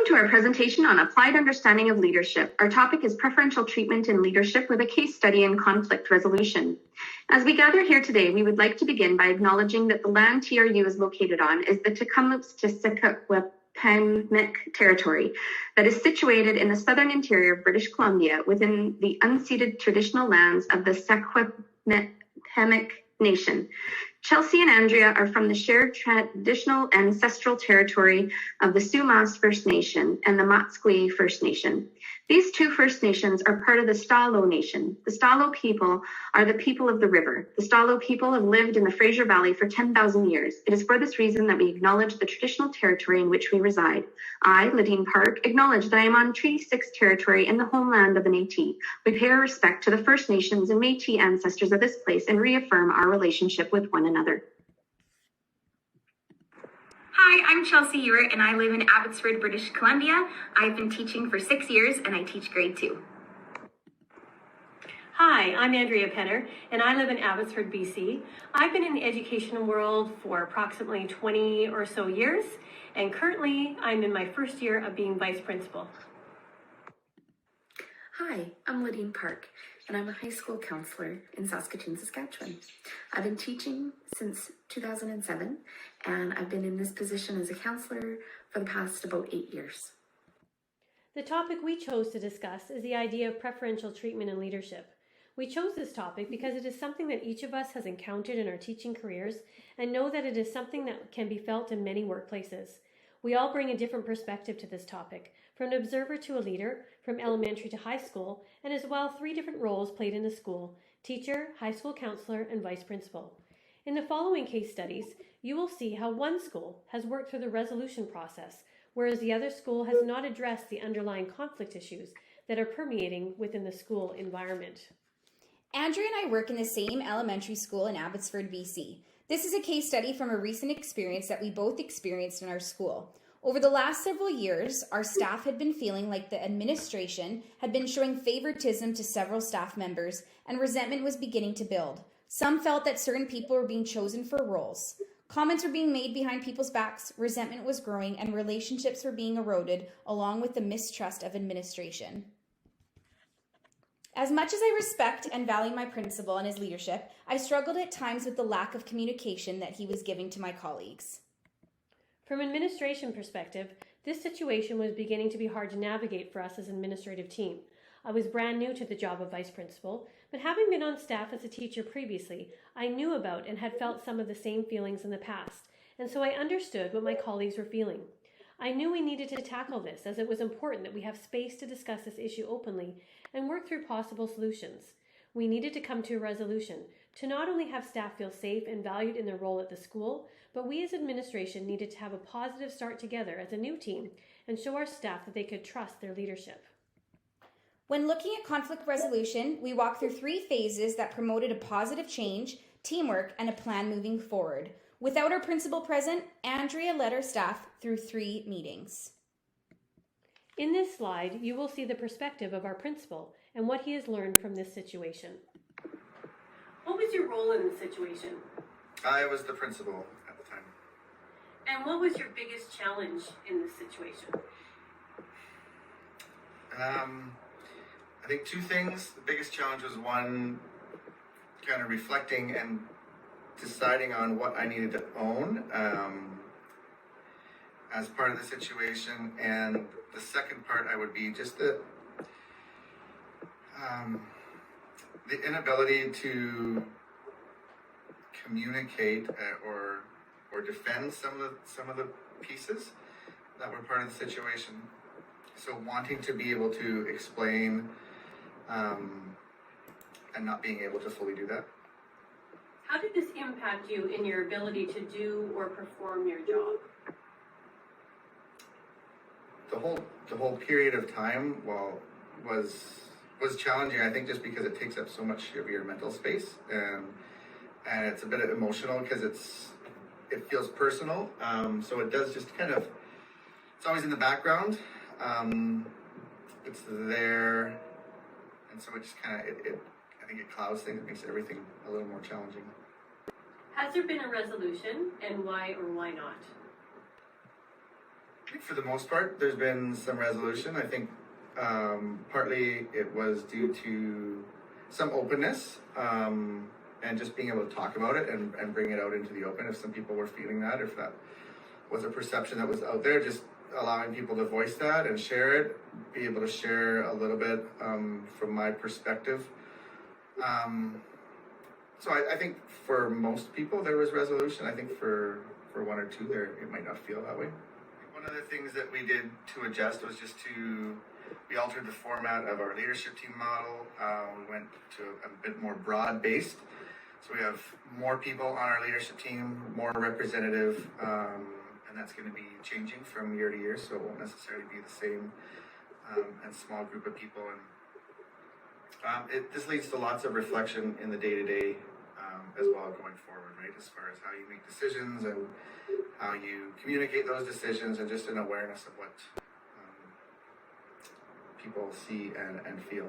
to our presentation on Applied Understanding of Leadership. Our topic is Preferential Treatment in Leadership with a case study in conflict resolution. As we gather here today, we would like to begin by acknowledging that the land TRU is located on is the Tecumseh territory that is situated in the southern interior of British Columbia within the unceded traditional lands of the Secwepemc Nation. Chelsea and Andrea are from the shared traditional ancestral territory of the Sumas First Nation and the Matsqui First Nation. These two First Nations are part of the Stalo Nation. The Stalo people are the people of the river. The Stalo people have lived in the Fraser Valley for 10,000 years. It is for this reason that we acknowledge the traditional territory in which we reside. I, Ladean Park, acknowledge that I am on Treaty 6 territory in the homeland of the Métis. We pay our respect to the First Nations and Métis ancestors of this place and reaffirm our relationship with one another. Hi, I'm Chelsea Ewert and I live in Abbotsford, British Columbia. I've been teaching for 6 years and I teach grade 2. Hi, I'm Andrea Penner and I live in Abbotsford, BC. I've been in the education world for approximately 20 or so years and currently I'm in my first year of being vice principal. Hi, I'm Ladean Park and I'm a high school counselor in Saskatoon, Saskatchewan. I've been teaching since 2007 and I've been in this position as a counselor for the past about 8 years. The topic we chose to discuss is the idea of preferential treatment in leadership. We chose this topic because it is something that each of us has encountered in our teaching careers and know that it is something that can be felt in many workplaces. We all bring a different perspective to this topic, from an observer to a leader, from elementary to high school, and as well 3 different roles played in a school: teacher, high school counselor, and vice principal. In the following case studies, you will see how one school has worked through the resolution process, whereas the other school has not addressed the underlying conflict issues that are permeating within the school environment. Andrea and I work in the same elementary school in Abbotsford, BC. This is a case study from a recent experience that we both experienced in our school. Over the last several years, our staff had been feeling like the administration had been showing favoritism to several staff members, and resentment was beginning to build. Some felt that certain people were being chosen for roles. Comments were being made behind people's backs, resentment was growing, and relationships were being eroded, along with the mistrust of administration. As much as I respect and value my principal and his leadership, I struggled at times with the lack of communication that he was giving to my colleagues. From an administration perspective, this situation was beginning to be hard to navigate for us as an administrative team. I was brand new to the job of vice principal, but having been on staff as a teacher previously, I knew about and had felt some of the same feelings in the past, and so I understood what my colleagues were feeling. I knew we needed to tackle this, as it was important that we have space to discuss this issue openly and work through possible solutions. We needed to come to a resolution to not only have staff feel safe and valued in their role at the school, but we as administration needed to have a positive start together as a new team and show our staff that they could trust their leadership. When looking at conflict resolution, we walked through 3 phases that promoted a positive change, teamwork, and a plan moving forward. Without our principal present, Andrea led our staff through 3 meetings. In this slide, you will see the perspective of our principal and what he has learned from this situation. What was your role in this situation? I was the principal at the time. And what was your biggest challenge in this situation? I think 2 things. The biggest challenge was, one, kind of reflecting and deciding on what I needed to own as part of the situation, and the second part I would be just the inability to communicate or defend some of the pieces that were part of the situation. So wanting to be able to explain and not being able to fully do that. How did this impact you in your ability to do or perform your job? The whole period of time, was challenging. I think just because it takes up so much of your mental space, and it's a bit emotional because it feels personal. So it does just kind of, it's always in the background. It's there, and so it just kind of I think it clouds things. It makes everything a little more challenging. Has there been a resolution, and why or why not? For the most part, there's been some resolution. I think partly it was due to some openness and just being able to talk about it and bring it out into the open if some people were feeling that, if that was a perception that was out there, just allowing people to voice that and share it, be able to share a little bit from my perspective. So I think for most people there was resolution. I think for one or two there it might not feel that way. One of the things that we did to adjust was we altered the format of our leadership team model. We went to a bit more broad-based. So we have more people on our leadership team, more representative, and that's going to be changing from year to year, so it won't necessarily be the same and small group of people. And this leads to lots of reflection in the day-to-day as well going forward, right? As far as how you make decisions and how you communicate those decisions, and just an awareness of what people see and feel.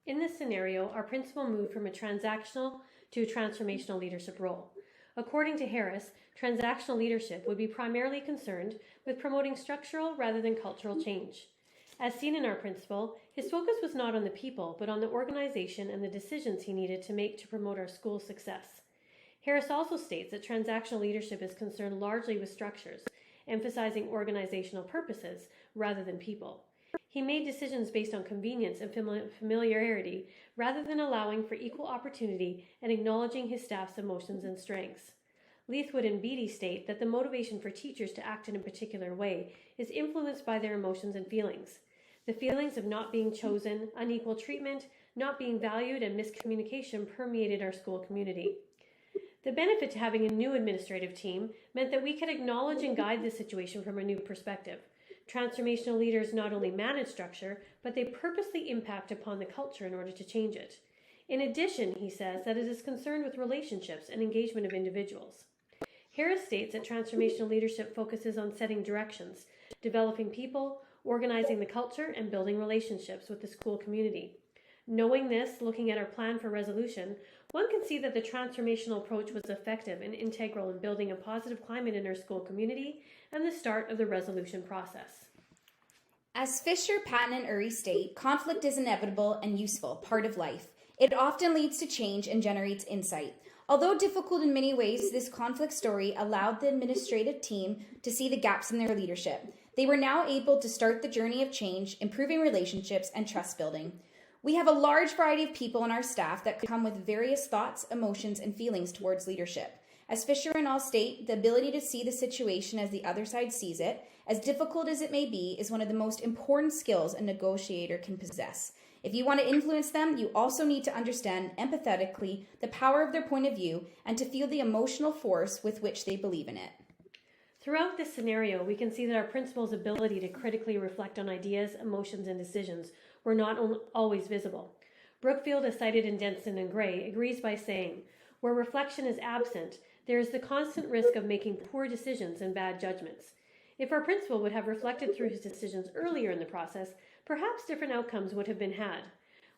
In this scenario, our principal moved from a transactional to a transformational leadership role. According to Harris, transactional leadership would be primarily concerned with promoting structural rather than cultural change. As seen in our principal, his focus was not on the people, but on the organization and the decisions he needed to make to promote our school's success. Harris also states that transactional leadership is concerned largely with structures, emphasizing organizational purposes rather than people. He made decisions based on convenience and familiarity rather than allowing for equal opportunity and acknowledging his staff's emotions and strengths. Leithwood and Beattie state that the motivation for teachers to act in a particular way is influenced by their emotions and feelings. The feelings of not being chosen, unequal treatment, not being valued, and miscommunication permeated our school community. The benefit to having a new administrative team meant that we could acknowledge and guide the situation from a new perspective. Transformational leaders not only manage structure, but they purposely impact upon the culture in order to change it. In addition, he says that it is concerned with relationships and engagement of individuals. Harris states that transformational leadership focuses on setting directions, developing people, organizing the culture, and building relationships with the school community. Knowing this, looking at our plan for resolution, one can see that the transformational approach was effective and integral in building a positive climate in our school community and the start of the resolution process. As Fisher, Patton, and Urey state, conflict is inevitable and useful, part of life. It often leads to change and generates insight. Although difficult in many ways, this conflict story allowed the administrative team to see the gaps in their leadership. They were now able to start the journey of change, improving relationships and trust building. We have a large variety of people on our staff that come with various thoughts, emotions, and feelings towards leadership. As Fisher and all state, the ability to see the situation as the other side sees it, as difficult as it may be, is one of the most important skills a negotiator can possess. If you want to influence them, you also need to understand empathetically the power of their point of view and to feel the emotional force with which they believe in it. Throughout this scenario, we can see that our principal's ability to critically reflect on ideas, emotions, and decisions were not always visible. Brookfield, as cited in Denson and Gray, agrees by saying, "Where reflection is absent, there is the constant risk of making poor decisions and bad judgments. If our principal would have reflected through his decisions earlier in the process, perhaps different outcomes would have been had."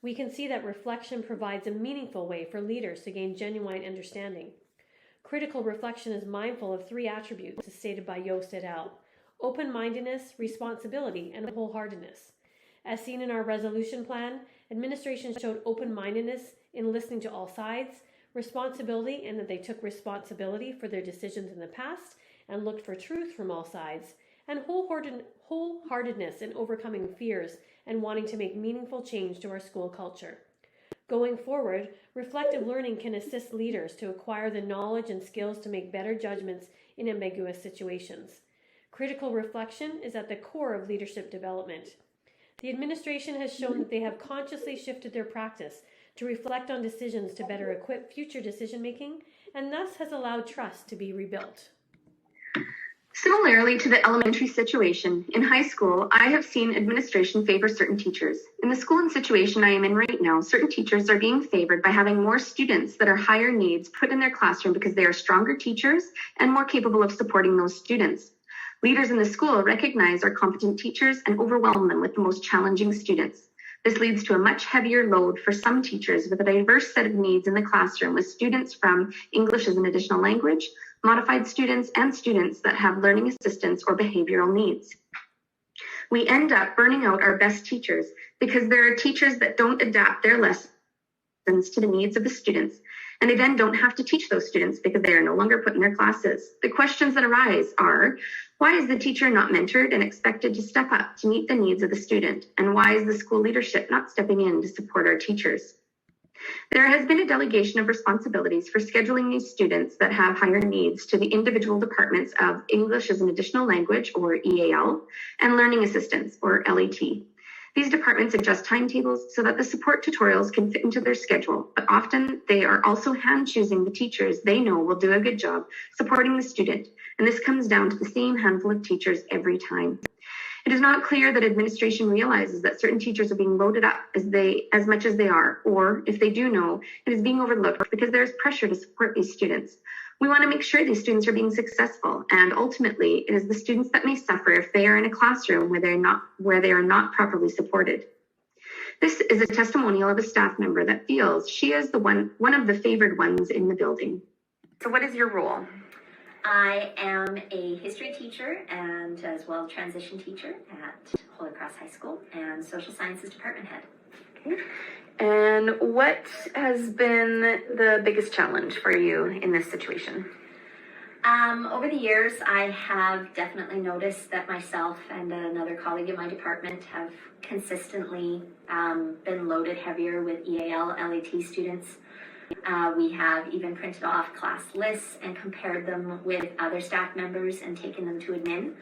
We can see that reflection provides a meaningful way for leaders to gain genuine understanding. Critical reflection is mindful of three attributes, as stated by Yost et al.: open-mindedness, responsibility, and wholeheartedness. As seen in our resolution plan, administration showed open-mindedness in listening to all sides, responsibility in that they took responsibility for their decisions in the past and looked for truth from all sides, and wholeheartedness in overcoming fears and wanting to make meaningful change to our school culture. Going forward, reflective learning can assist leaders to acquire the knowledge and skills to make better judgments in ambiguous situations. Critical reflection is at the core of leadership development. The administration has shown that they have consciously shifted their practice to reflect on decisions to better equip future decision-making, and thus has allowed trust to be rebuilt. Similarly to the elementary situation, in high school, I have seen administration favor certain teachers. In the school and situation I am in right now, certain teachers are being favored by having more students that are higher needs put in their classroom because they are stronger teachers and more capable of supporting those students. Leaders in the school recognize our competent teachers and overwhelm them with the most challenging students. This leads to a much heavier load for some teachers with a diverse set of needs in the classroom, with students from English as an additional language, modified students, and students that have learning assistance or behavioral needs. We end up burning out our best teachers because there are teachers that don't adapt their lessons to the needs of the students, and they then don't have to teach those students because they are no longer put in their classes. The questions that arise are, why is the teacher not mentored and expected to step up to meet the needs of the student? And why is the school leadership not stepping in to support our teachers? There has been a delegation of responsibilities for scheduling these students that have higher needs to the individual departments of English as an Additional Language, or EAL, and Learning Assistance, or LAT. These departments adjust timetables so that the support tutorials can fit into their schedule, but often they are also hand-choosing the teachers they know will do a good job supporting the student, and this comes down to the same handful of teachers every time. It is not clear that administration realizes that certain teachers are being loaded up as much as they are, or if they do know, it is being overlooked because there is pressure to support these students. We want to make sure these students are being successful, and ultimately, it is the students that may suffer if they are in a classroom where they are not properly supported. This is a testimonial of a staff member that feels she is one of the favored ones in the building. So what is your role? I am a history teacher and as well transition teacher at Holy Cross High School and social sciences department head. Okay. And what has been the biggest challenge for you in this situation? Over the years, I have definitely noticed that myself and another colleague in my department have consistently been loaded heavier with EAL, LAT students. We have even printed off class lists and compared them with other staff members and taken them to admin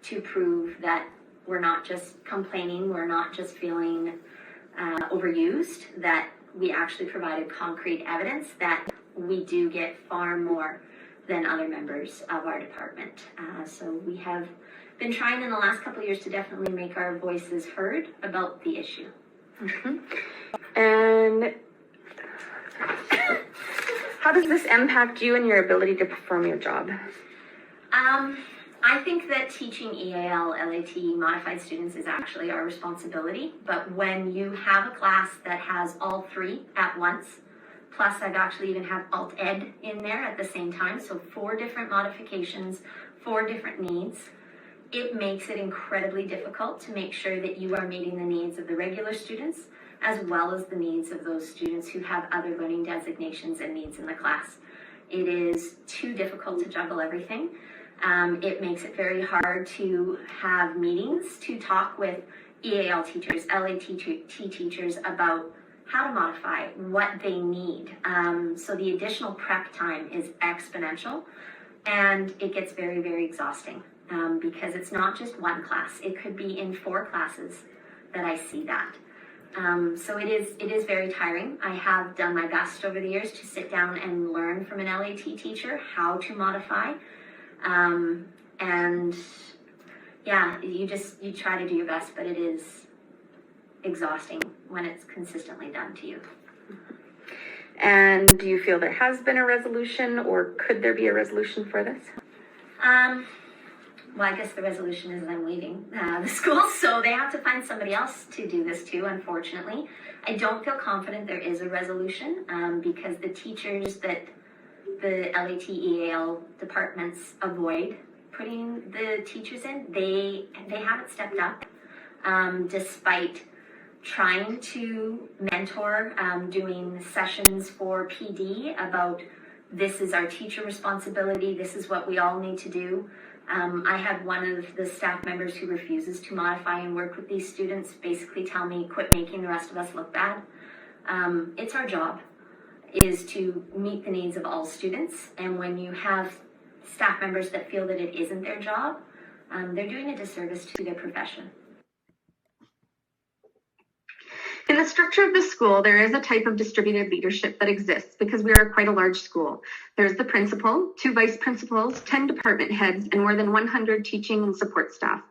to prove that we're not just complaining, we're not just feeling overused, that we actually provided concrete evidence that we do get far more than other members of our department. So we have been trying in the last couple of years to definitely make our voices heard about the issue. Mm-hmm. And how does this impact you and your ability to perform your job? I think that teaching EAL, LAT, modified students is actually our responsibility, but when you have a class that has all three at once, plus I've actually even have alt ed in there at the same time, so 4 different modifications, 4 different needs, it makes it incredibly difficult to make sure that you are meeting the needs of the regular students as well as the needs of those students who have other learning designations and needs in the class. It is too difficult to juggle everything. It makes it very hard to have meetings to talk with EAL teachers, LAT teachers about how to modify, what they need. So the additional prep time is exponential, and it gets very, very exhausting because it's not just one class. It could be in 4 classes that I see that. So it is very tiring. I have done my best over the years to sit down and learn from an LAT teacher how to modify. And yeah, you try to do your best, but it is exhausting when it's consistently done to you. And do you feel there has been a resolution, or could there be a resolution for this? Well, I guess the resolution is I'm leaving the school, so they have to find somebody else to do this too, unfortunately. I don't feel confident there is a resolution because the teachers that the LAT EAL departments avoid putting the teachers in, they haven't stepped up despite trying to mentor, doing sessions for PD about this is our teacher responsibility, this is what we all need to do. I had one of the staff members who refuses to modify and work with these students basically tell me, quit making the rest of us look bad. It's our job is to meet the needs of all students, and when you have staff members that feel that it isn't their job, they're doing a disservice to their profession. In the structure of the school, there is a type of distributed leadership that exists because we are quite a large school. There's the principal, 2 vice principals, 10 department heads, and more than 100 teaching and support staff.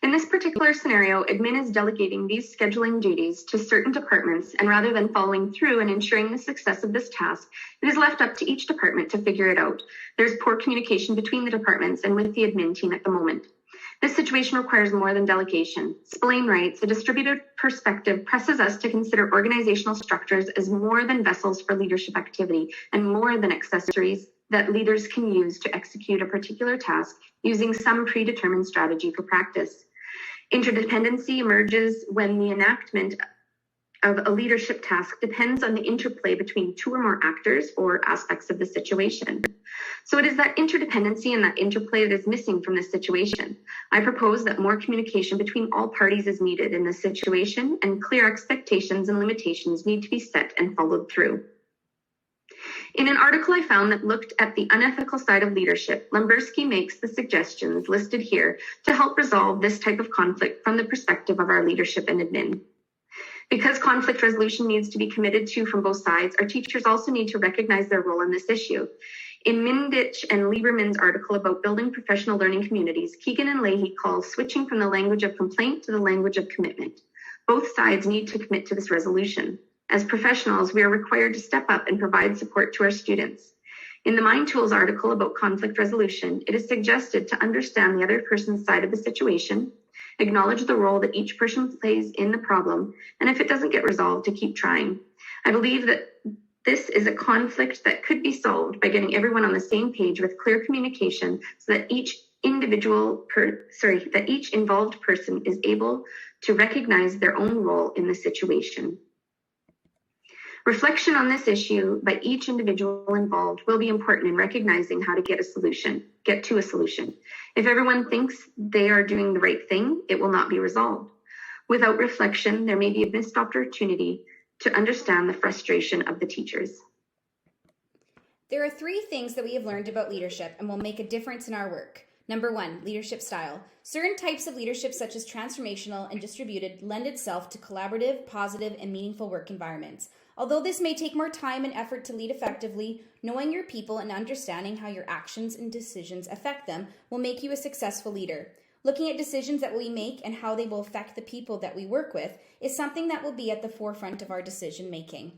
In this particular scenario, admin is delegating these scheduling duties to certain departments, and rather than following through and ensuring the success of this task, it is left up to each department to figure it out. There's poor communication between the departments and with the admin team at the moment. This situation requires more than delegation. Spillane writes, a distributed perspective presses us to consider organizational structures as more than vessels for leadership activity and more than accessories that leaders can use to execute a particular task using some predetermined strategy for practice. Interdependency emerges when the enactment of a leadership task depends on the interplay between two or more actors or aspects of the situation. So it is that interdependency and that interplay that is missing from this situation. I propose that more communication between all parties is needed in this situation, and clear expectations and limitations need to be set and followed through. In an article I found that looked at the unethical side of leadership, Lemberski makes the suggestions listed here to help resolve this type of conflict from the perspective of our leadership and admin. Because conflict resolution needs to be committed to from both sides, our teachers also need to recognize their role in this issue. In Mindich and Lieberman's article about building professional learning communities, Keegan and Leahy call switching from the language of complaint to the language of commitment. Both sides need to commit to this resolution. As professionals, we are required to step up and provide support to our students. In the Mind Tools article about conflict resolution, it is suggested to understand the other person's side of the situation, acknowledge the role that each person plays in the problem, and if it doesn't get resolved, to keep trying. I believe that this is a conflict that could be solved by getting everyone on the same page with clear communication so that each involved person is able to recognize their own role in the situation. Reflection on this issue by each individual involved will be important in recognizing how to get to a solution. If everyone thinks they are doing the right thing, it will not be resolved. Without reflection, there may be a missed opportunity to understand the frustration of the teachers. There are 3 things that we have learned about leadership and will make a difference in our work. Number 1, leadership style. Certain types of leadership, such as transformational and distributed, lend itself to collaborative, positive, and meaningful work environments. Although this may take more time and effort to lead effectively, knowing your people and understanding how your actions and decisions affect them will make you a successful leader. Looking at decisions that we make and how they will affect the people that we work with is something that will be at the forefront of our decision making.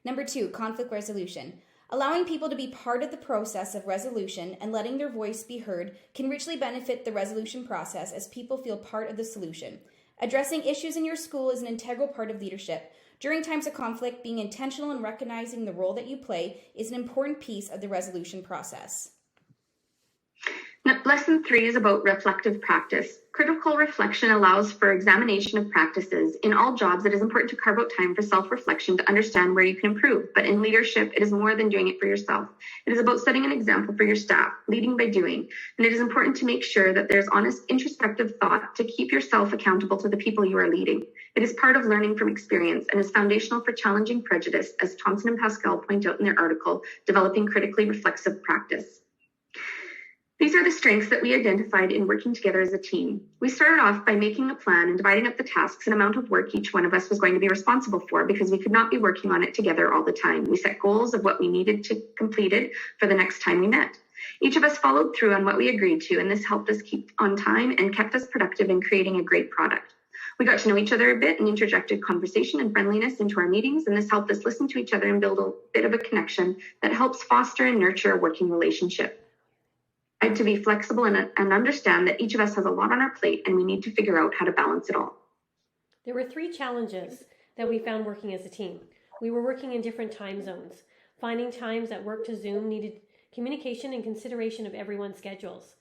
Number 2, conflict resolution. Allowing people to be part of the process of resolution and letting their voice be heard can richly benefit the resolution process as people feel part of the solution. Addressing issues in your school is an integral part of leadership. During times of conflict, being intentional and recognizing the role that you play is an important piece of the resolution process. Now, lesson 3 is about reflective practice. Critical reflection allows for examination of practices. In all jobs, it is important to carve out time for self-reflection to understand where you can improve. But in leadership, it is more than doing it for yourself. It is about setting an example for your staff, leading by doing. And it is important to make sure that there's honest, introspective thought to keep yourself accountable to the people you are leading. It is part of learning from experience and is foundational for challenging prejudice, as Thompson and Pascal point out in their article, Developing Critically Reflexive Practice. These are the strengths that we identified in working together as a team. We started off by making a plan and dividing up the tasks and amount of work each one of us was going to be responsible for because we could not be working on it together all the time. We set goals of what we needed to completed for the next time we met. Each of us followed through on what we agreed to, and this helped us keep on time and kept us productive in creating a great product. We got to know each other a bit and interjected conversation and friendliness into our meetings, and this helped us listen to each other and build a bit of a connection that helps foster and nurture a working relationship. I had to be flexible and understand that each of us has a lot on our plate and we need to figure out how to balance it all. There were 3 challenges that we found working as a team. We were working in different time zones. Finding times that work to Zoom needed communication and consideration of everyone's schedules.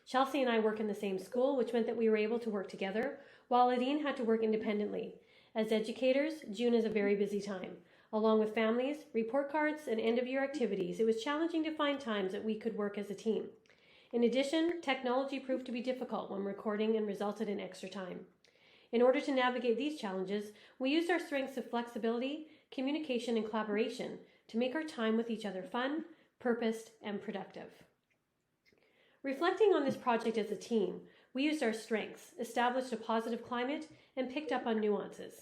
Chelsea and I work in the same school, which meant that we were able to work together, while Ladean had to work independently. As educators, June is a very busy time. Along with families, report cards, and end-of-year activities, it was challenging to find times that we could work as a team. In addition, technology proved to be difficult when recording and resulted in extra time. In order to navigate these challenges, we used our strengths of flexibility, communication, and collaboration to make our time with each other fun, purposed, and productive. Reflecting on this project as a team, we used our strengths, established a positive climate, and picked up on nuances.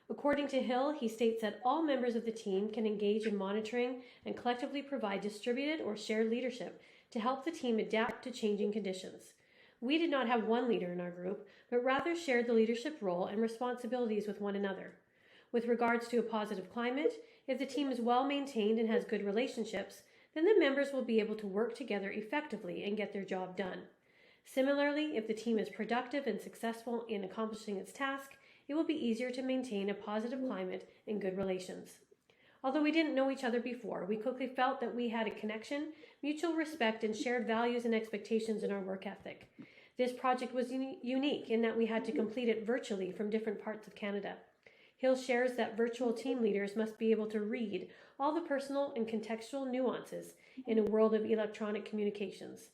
According to Hill, he states that all members of the team can engage in monitoring and collectively provide distributed or shared leadership to help the team adapt to changing conditions. We did not have one leader in our group, but rather shared the leadership role and responsibilities with one another. With regards to a positive climate, if the team is well maintained and has good relationships, then the members will be able to work together effectively and get their job done. Similarly, if the team is productive and successful in accomplishing its task, it will be easier to maintain a positive climate and good relations. Although we didn't know each other before, we quickly felt that we had a connection, mutual respect, and shared values and expectations in our work ethic. This project was unique in that we had to complete it virtually from different parts of Canada. Hill shares that virtual team leaders must be able to read all the personal and contextual nuances in a world of electronic communications.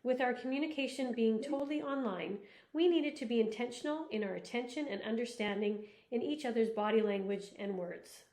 With our communication being totally online, we needed to be intentional in our attention and understanding in each other's body language and words.